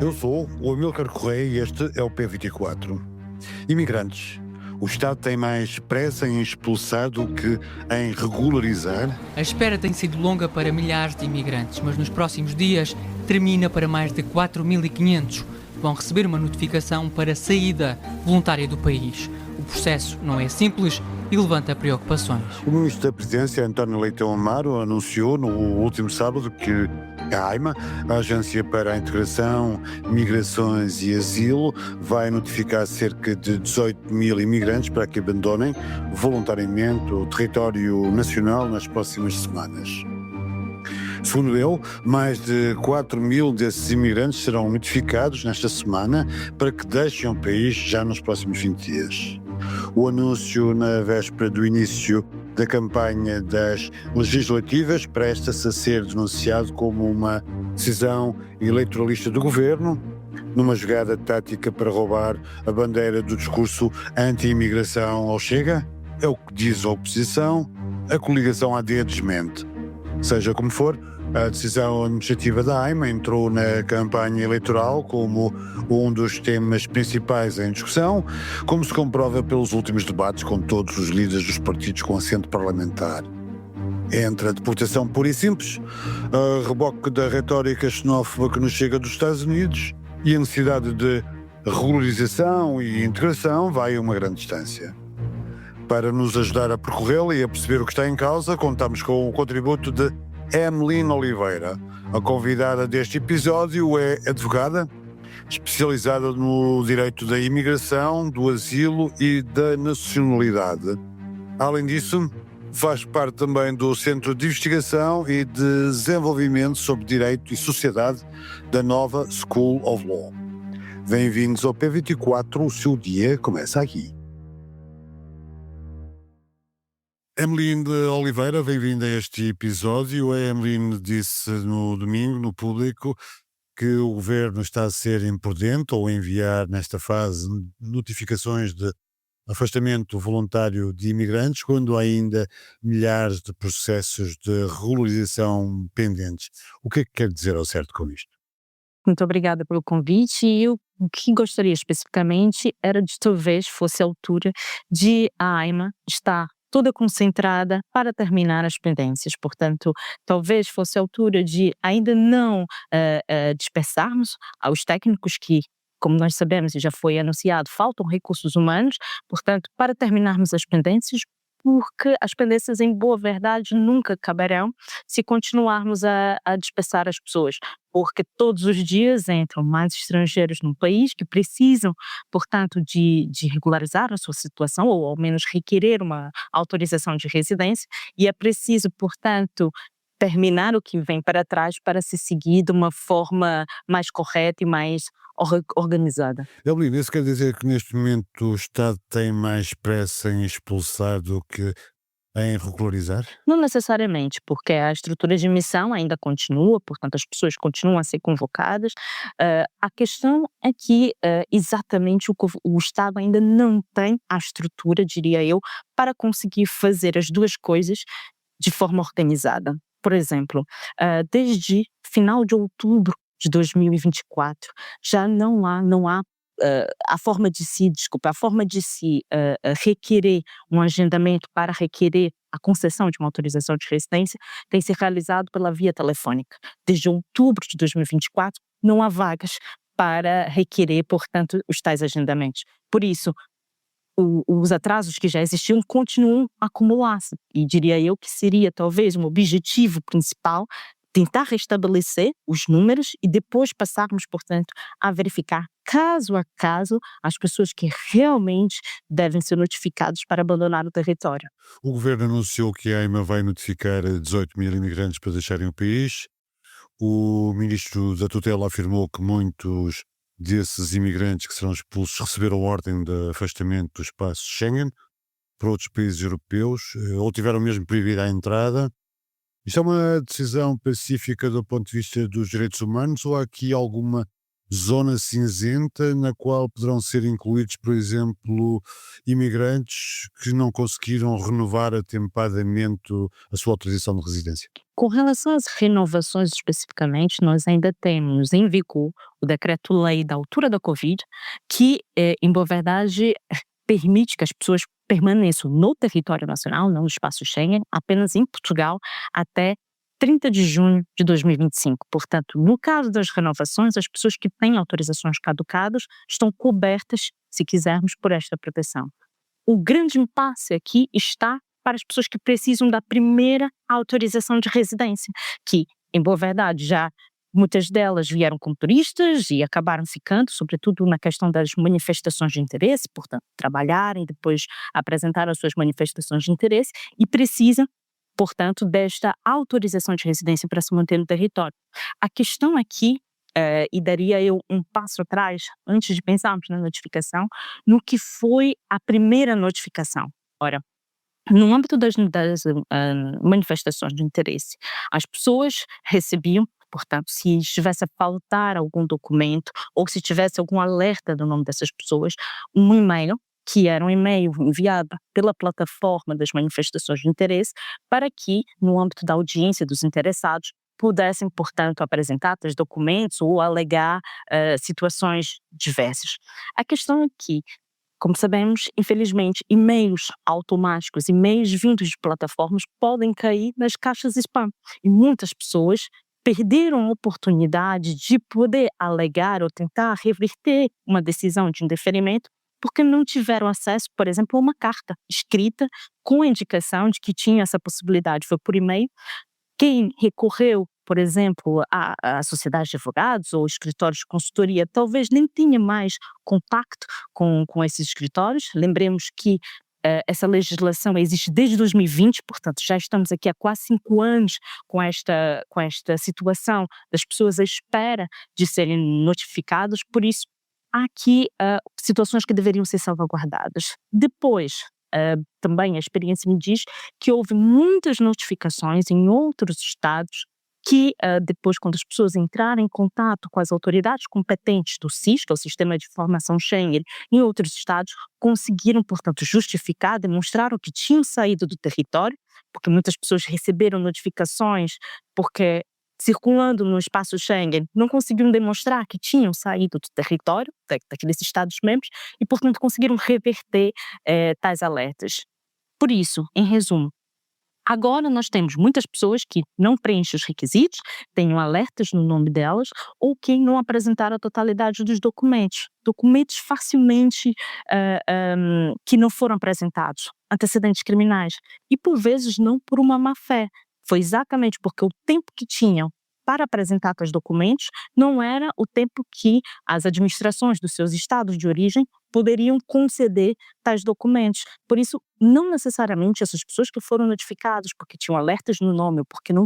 Eu sou o Amílcar Correia e este é o P24. Imigrantes. O Estado tem mais pressa em expulsar do que em regularizar? A espera tem sido longa para milhares de imigrantes, mas nos próximos dias termina para mais de 4.500. Vão receber uma notificação para saída voluntária do país. O processo não é simples e levanta preocupações. O Ministro da Presidência, António Leitão Amaro, anunciou no último sábado que a AIMA, a Agência para a Integração, Migrações e Asilo, vai notificar cerca de 18 mil imigrantes para que abandonem voluntariamente o território nacional nas próximas semanas. Segundo ele, mais de 4 mil desses imigrantes serão notificados nesta semana para que deixem o país já nos próximos 20 dias. O anúncio na véspera do início da campanha das legislativas presta-se a ser denunciado como uma decisão eleitoralista do governo, numa jogada tática para roubar a bandeira do discurso anti-imigração ao Chega. É o que diz a oposição, a coligação AD desmente. Seja como for, a decisão administrativa da AIMA entrou na campanha eleitoral como um dos temas principais em discussão, como se comprova pelos últimos debates com todos os líderes dos partidos com assento parlamentar. Entre a deportação pura e simples, a reboque da retórica xenófoba que nos chega dos Estados Unidos e a necessidade de regularização e integração vai a uma grande distância. Para nos ajudar a percorrê-la e a perceber o que está em causa, contamos com o contributo de Emeline Oliveira. A convidada deste episódio é advogada, especializada no direito da imigração, do asilo e da nacionalidade. Além disso, faz parte também do Centro de Investigação e de Desenvolvimento sobre Direito e Sociedade da Nova School of Law. Bem-vindos ao P24, o seu dia começa aqui. Emeline Oliveira, bem-vinda a este episódio. A Emeline disse no domingo, no público, que o governo está a ser imprudente ou a enviar, nesta fase, notificações de afastamento voluntário de imigrantes, quando há ainda milhares de processos de regularização pendentes. O que é que quer dizer ao certo com isto? Muito obrigada pelo convite. E eu, o que gostaria especificamente era de talvez fosse a altura de a AIMA estar toda concentrada para terminar as pendências. Portanto, talvez fosse a altura de ainda não dispersarmos aos técnicos que, como nós sabemos e já foi anunciado, faltam recursos humanos, portanto, para terminarmos as pendências, porque as pendências, em boa verdade, nunca acabarão se continuarmos a dispersar as pessoas, porque todos os dias entram mais estrangeiros no país que precisam, portanto, de regularizar a sua situação ou ao menos requerer uma autorização de residência, e é preciso, portanto, terminar o que vem para trás para se seguir de uma forma mais correta e mais organizada. Emeline, isso quer dizer que neste momento o Estado tem mais pressa em expulsar do que em regularizar? Não necessariamente, porque a estrutura de emissão ainda continua, portanto as pessoas continuam a ser convocadas. A questão é que exatamente o Estado ainda não tem a estrutura, diria eu, para conseguir fazer as duas coisas de forma organizada. Por exemplo, desde final de outubro de 2024, já não há a forma de se requerer um agendamento para requerer a concessão de uma autorização de residência tem se realizado pela via telefônica. Desde outubro de 2024, não há vagas para requerer, portanto, os tais agendamentos. Por isso, os atrasos que já existiam continuam a acumular-se, e diria eu que seria talvez um objetivo principal tentar restabelecer os números e depois passarmos, portanto, a verificar caso a caso as pessoas que realmente devem ser notificadas para abandonar o território. O governo anunciou que a AIMA vai notificar 18 mil imigrantes para deixarem o país. O ministro da tutela afirmou que muitos desses imigrantes que serão expulsos receberam ordem de afastamento do espaço Schengen para outros países europeus, ou tiveram mesmo proibida a entrada. Isto é uma decisão pacífica do ponto de vista dos direitos humanos, ou há aqui alguma zona cinzenta na qual poderão ser incluídos, por exemplo, imigrantes que não conseguiram renovar atempadamente a sua autorização de residência? Com relação às renovações especificamente, nós ainda temos em vigor o decreto-lei da altura da Covid, que, em boa verdade, permite que as pessoas permaneçam no território nacional, não no espaço Schengen, apenas em Portugal, até 30 de junho de 2025. Portanto, no caso das renovações, as pessoas que têm autorizações caducadas estão cobertas, se quisermos, por esta proteção. O grande impasse aqui está para as pessoas que precisam da primeira autorização de residência, que, em boa verdade, já muitas delas vieram como turistas e acabaram ficando, sobretudo na questão das manifestações de interesse, portanto, trabalharem, depois apresentar as suas manifestações de interesse e precisam, portanto, desta autorização de residência para se manter no território. A questão aqui, e daria eu um passo atrás, antes de pensarmos na notificação, no que foi a primeira notificação. Ora, no âmbito das manifestações de interesse, as pessoas recebiam, portanto, se estivesse a faltar algum documento ou se tivesse algum alerta do nome dessas pessoas, um e-mail, que era um e-mail enviado pela plataforma das manifestações de interesse, para que, no âmbito da audiência dos interessados, pudessem, portanto, apresentar tais documentos ou alegar situações diversas. A questão é que, como sabemos, infelizmente, e-mails automáticos, e-mails vindos de plataformas podem cair nas caixas spam. E muitas pessoas perderam a oportunidade de poder alegar ou tentar reverter uma decisão de indeferimento porque não tiveram acesso, por exemplo, a uma carta escrita com a indicação de que tinha essa possibilidade. Foi por e-mail. Quem recorreu, por exemplo, à sociedade de advogados ou escritórios de consultoria, talvez nem tenha mais contacto com esses escritórios. Lembremos que essa legislação existe desde 2020, portanto já estamos aqui há quase 5 anos com esta situação das pessoas à espera de serem notificadas, por isso há aqui situações que deveriam ser salvaguardadas. Depois, também a experiência me diz que houve muitas notificações em outros estados que depois, quando as pessoas entrarem em contato com as autoridades competentes do SIS, que é o Sistema de Informação Schengen, em outros estados, conseguiram, portanto, justificar, demonstraram que tinham saído do território, porque muitas pessoas receberam notificações porque, circulando no espaço Schengen, não conseguiram demonstrar que tinham saído do território daqueles estados-membros e, portanto, conseguiram reverter tais alertas. Por isso, em resumo, agora nós temos muitas pessoas que não preenchem os requisitos, têm alertas no nome delas, ou que não apresentaram a totalidade dos documentos. Documentos facilmente que não foram apresentados, antecedentes criminais. E por vezes não por uma má-fé. Foi exatamente porque o tempo que tinham para apresentar tais documentos não era o tempo que as administrações dos seus estados de origem poderiam conceder tais documentos. Por isso, não necessariamente essas pessoas que foram notificadas porque tinham alertas no nome ou porque não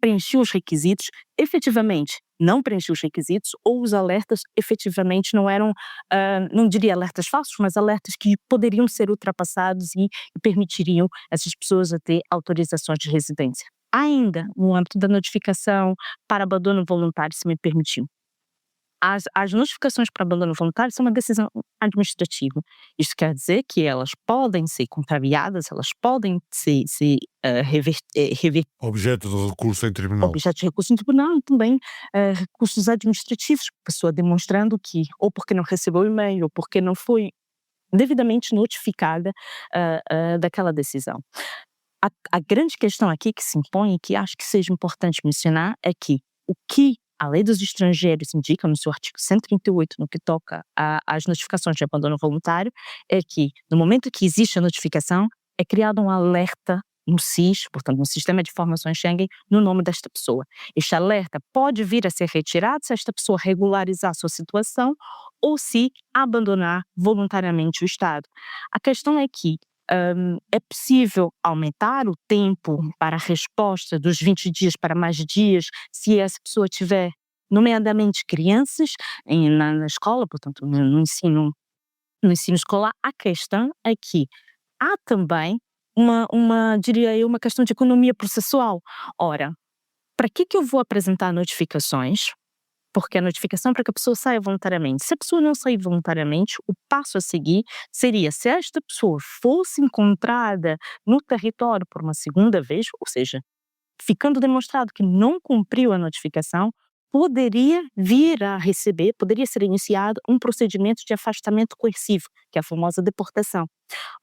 preenchiam os requisitos, efetivamente não preenchiam os requisitos, ou os alertas efetivamente não eram, não diria alertas falsos, mas alertas que poderiam ser ultrapassados e permitiriam essas pessoas a ter autorizações de residência. Ainda no âmbito da notificação para abandono voluntário, se me permitiu. As notificações para abandono voluntário são uma decisão administrativa. Isso quer dizer que elas podem ser contrariadas, elas podem ser Objeto de recurso em tribunal. objeto de recurso em tribunal e também recursos administrativos, pessoa demonstrando que ou porque não recebeu o e-mail ou porque não foi devidamente notificada daquela decisão. A grande questão aqui que se impõe e que acho que seja importante mencionar é que o que a Lei dos Estrangeiros indica no seu artigo 138, no que toca às notificações de abandono voluntário, é que no momento que existe a notificação, é criado um alerta no SIS, portanto no Sistema de Informações Schengen, no nome desta pessoa. Este alerta pode vir a ser retirado se esta pessoa regularizar a sua situação ou se abandonar voluntariamente o Estado. A questão é que é possível aumentar o tempo para a resposta dos 20 dias para mais dias se essa pessoa tiver, nomeadamente crianças, na escola, portanto no ensino escolar. A questão é que há também diria eu, uma questão de economia processual. Ora, para que eu vou apresentar notificações? Porque a notificação é para que a pessoa saia voluntariamente. Se a pessoa não sair voluntariamente, o passo a seguir seria, se esta pessoa fosse encontrada no território por uma segunda vez, ou seja, ficando demonstrado que não cumpriu a notificação, poderia vir a receber, poderia ser iniciado um procedimento de afastamento coercivo, que é a famosa deportação.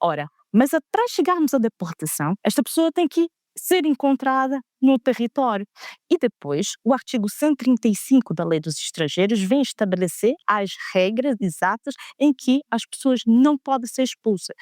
Ora, mas para chegarmos à deportação, esta pessoa tem que ser encontrada no território. E depois, o artigo 135 da Lei dos Estrangeiros vem estabelecer as regras exatas em que as pessoas não podem ser expulsas.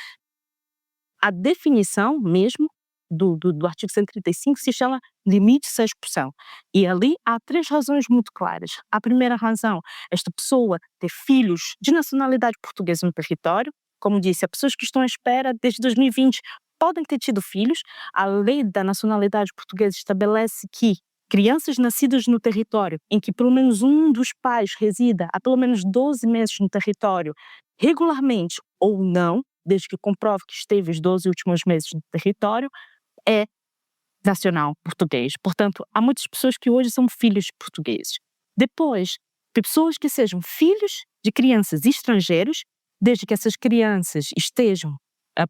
A definição mesmo do artigo 135 se chama limite à expulsão. E ali há 3 razões muito claras. A primeira razão, esta pessoa ter filhos de nacionalidade portuguesa no território. Como disse, há pessoas que estão à espera desde 2020 podem ter tido filhos. A lei da nacionalidade portuguesa estabelece que crianças nascidas no território, em que pelo menos um dos pais resida há pelo menos 12 meses no território, regularmente ou não, desde que comprove que esteve os 12 últimos meses no território, é nacional português. Portanto, há muitas pessoas que hoje são filhos de portugueses. Depois, pessoas que sejam filhos de crianças estrangeiros, desde que essas crianças estejam,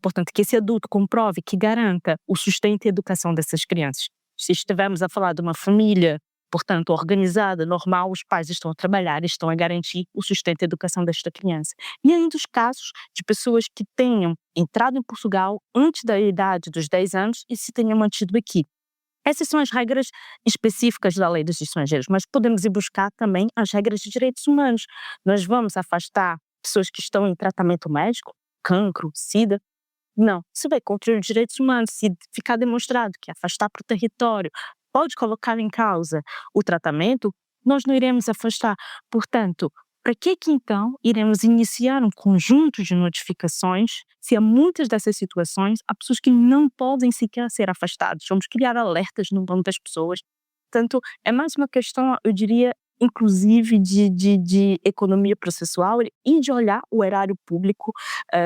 portanto, que esse adulto comprove que garanta o sustento e a educação dessas crianças. Se estivermos a falar de uma família, portanto, organizada, normal, os pais estão a trabalhar e estão a garantir o sustento e a educação desta criança. E ainda os casos de pessoas que tenham entrado em Portugal antes da idade dos 10 anos e se tenham mantido aqui. Essas são as regras específicas da Lei dos Estrangeiros, mas podemos ir buscar também as regras de direitos humanos. Nós vamos afastar pessoas que estão em tratamento médico, cancro, sida? Não, se vai contra os direitos humanos, se ficar demonstrado que afastar para o território pode colocar em causa o tratamento, nós não iremos afastar. Portanto, para que então iremos iniciar um conjunto de notificações se há muitas dessas situações há pessoas que não podem sequer ser afastadas? Vamos criar alertas no nome das pessoas. Portanto, é mais uma questão, eu diria, inclusive de economia processual e de olhar o erário público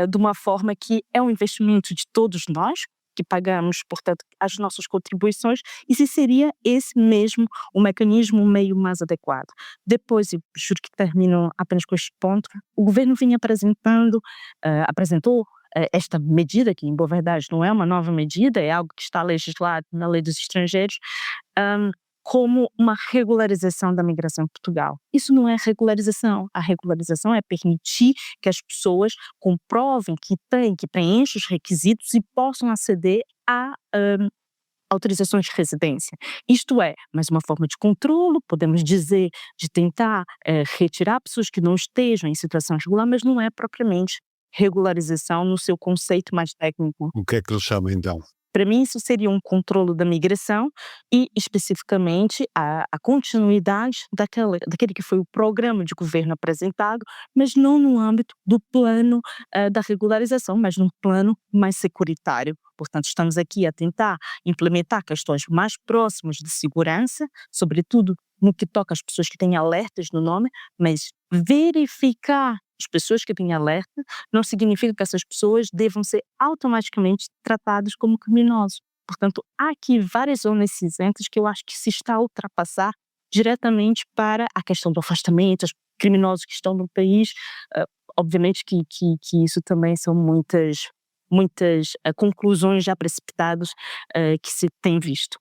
de uma forma que é um investimento de todos nós, que pagamos, portanto, as nossas contribuições, e se seria esse mesmo o mecanismo, o meio mais adequado. Depois, eu juro que termino apenas com este ponto, o governo vinha apresentou esta medida, que em boa verdade não é uma nova medida, é algo que está legislado na Lei dos Estrangeiros, como uma regularização da migração em Portugal. Isso não é regularização. A regularização é permitir que as pessoas comprovem que preenchem os requisitos e possam aceder a autorizações de residência. Isto é, mais uma forma de controlo, podemos dizer, de tentar retirar pessoas que não estejam em situação regular, mas não é propriamente regularização no seu conceito mais técnico. O que é que eles chamam então? Para mim, isso seria um controlo da migração e, especificamente, a continuidade daquele que foi o programa de governo apresentado, mas não no âmbito do plano da regularização, mas num plano mais securitário. Portanto, estamos aqui a tentar implementar questões mais próximas de segurança, sobretudo no que toca às pessoas que têm alertas no nome, mas verificar as pessoas que têm alerta não significa que essas pessoas devam ser automaticamente tratadas como criminosos. Portanto, há aqui várias zonas cinzentas que eu acho que se está a ultrapassar diretamente para a questão do afastamento, os criminosos que estão no país. Obviamente que isso também são muitas conclusões já precipitadas que se tem visto.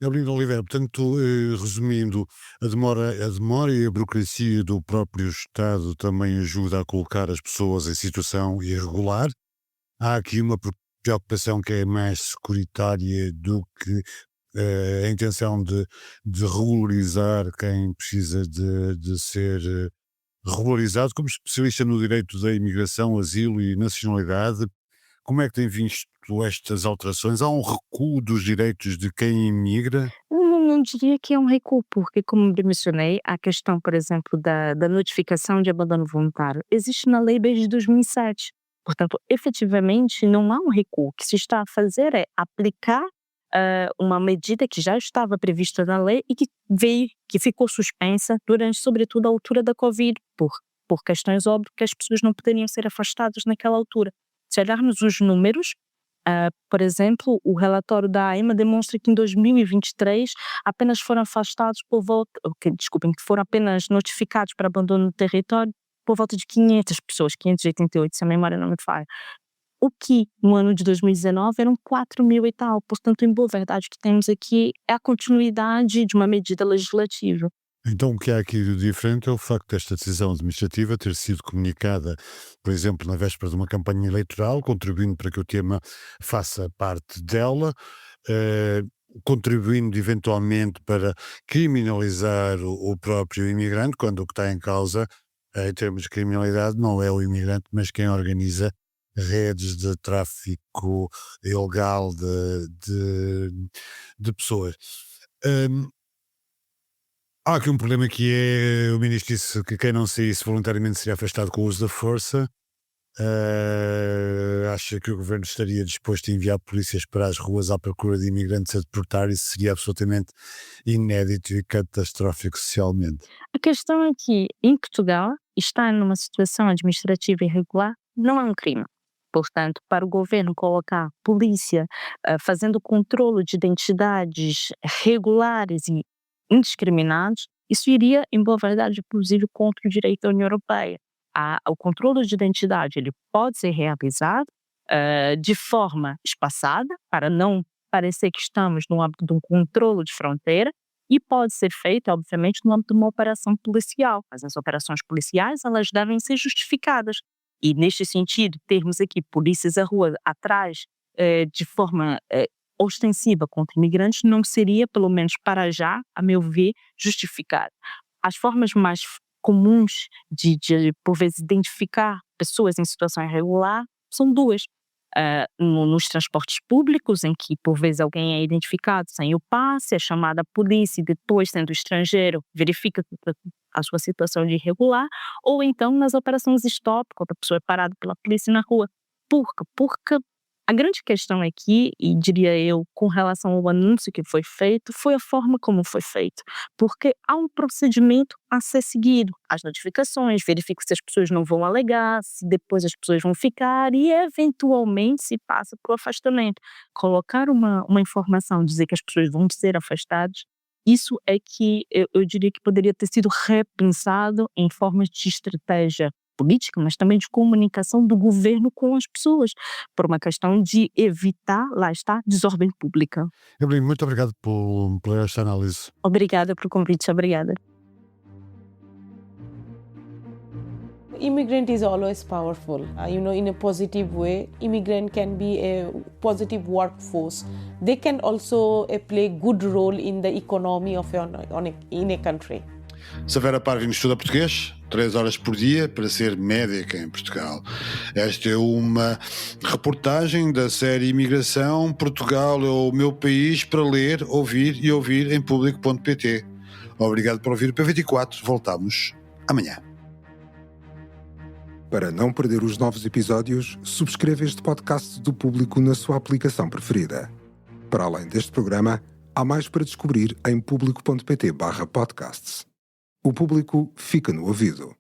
Evelina Oliveira, portanto, resumindo, a demora e a burocracia do próprio Estado também ajuda a colocar as pessoas em situação irregular. Há aqui uma preocupação que é mais securitária do que a intenção de regularizar quem precisa de ser regularizado. Como especialista no direito da imigração, asilo e nacionalidade, como é que tem visto estas alterações? Há um recuo dos direitos de quem imigra? Não diria que é um recuo, porque, como eu mencionei, a questão, por exemplo, da notificação de abandono voluntário existe na lei desde 2007. Portanto, efetivamente, não há um recuo. O que se está a fazer é aplicar uma medida que já estava prevista na lei e que ficou suspensa durante, sobretudo, a altura da Covid, por questões óbvias que as pessoas não poderiam ser afastadas naquela altura. Se olharmos os números, por exemplo, o relatório da AEMA demonstra que em 2023 apenas foram afastados que foram apenas notificados para abandono do território por volta de 500 pessoas, 588, se a memória não me falha. o que no ano de 2019 eram 4.000 e tal. Portanto, em boa verdade, o que temos aqui é a continuidade de uma medida legislativa. Então, o que há aqui de diferente é o facto desta decisão administrativa ter sido comunicada, por exemplo, na véspera de uma campanha eleitoral, contribuindo para que o tema faça parte dela, eh, contribuindo eventualmente para criminalizar o próprio imigrante, quando o que está em causa, em termos de criminalidade, não é o imigrante, mas quem organiza redes de tráfico ilegal de pessoas. Hum, Há aqui um problema que é, o ministro disse que quem não saísse voluntariamente seria afastado com o uso da força. Acha que o governo estaria disposto a enviar polícias para as ruas à procura de imigrantes a deportar? Isso seria absolutamente inédito e catastrófico socialmente. A questão é que, em Portugal, estar numa situação administrativa irregular não é um crime. Portanto, para o governo colocar polícia fazendo controle de identidades regulares e indiscriminados, isso iria, em boa verdade, inclusive contra o direito da União Europeia. O controle de identidade ele pode ser realizado de forma espaçada, para não parecer que estamos no âmbito de um controle de fronteira, e pode ser feito, obviamente, no âmbito de uma operação policial. Mas as operações policiais, elas devem ser justificadas. E, neste sentido, termos aqui polícias à rua atrás de forma ostensiva contra imigrantes não seria, pelo menos para já, a meu ver, justificado. As formas mais comuns de por vezes, identificar pessoas em situação irregular são duas. Nos transportes públicos, em que, por vezes, alguém é identificado sem o passe, é chamada a polícia e depois, sendo estrangeiro, verifica a sua situação de irregular, ou então nas operações stop, quando a pessoa é parada pela polícia na rua. Porque a grande questão aqui, e diria eu, com relação ao anúncio que foi feito, foi a forma como foi feito. Porque há um procedimento a ser seguido. As notificações, verifica se as pessoas não vão alegar, se depois as pessoas vão ficar e, eventualmente, se passa para o afastamento. Colocar uma informação, dizer que as pessoas vão ser afastadas, isso é que eu diria que poderia ter sido repensado em formas de estratégia política, mas também de comunicação do governo com as pessoas, por uma questão de evitar, lá está, desordem pública. Evelyn, muito obrigado por esta análise. Obrigada pelo convite, obrigada. Immigrant is always powerful. In a positive way, immigrant can be a positive workforce. They can also play good role in the economy of in a country. Savera Parvin estuda português, 3 horas por dia, para ser médica em Portugal. Esta é uma reportagem da série Imigração, Portugal é o meu país, para ler, ouvir e ouvir em público.pt. Obrigado por ouvir o P24. Voltamos amanhã. Para não perder os novos episódios, subscreva este podcast do Público na sua aplicação preferida. Para além deste programa, há mais para descobrir em público.pt/podcasts. O Público fica no ouvido.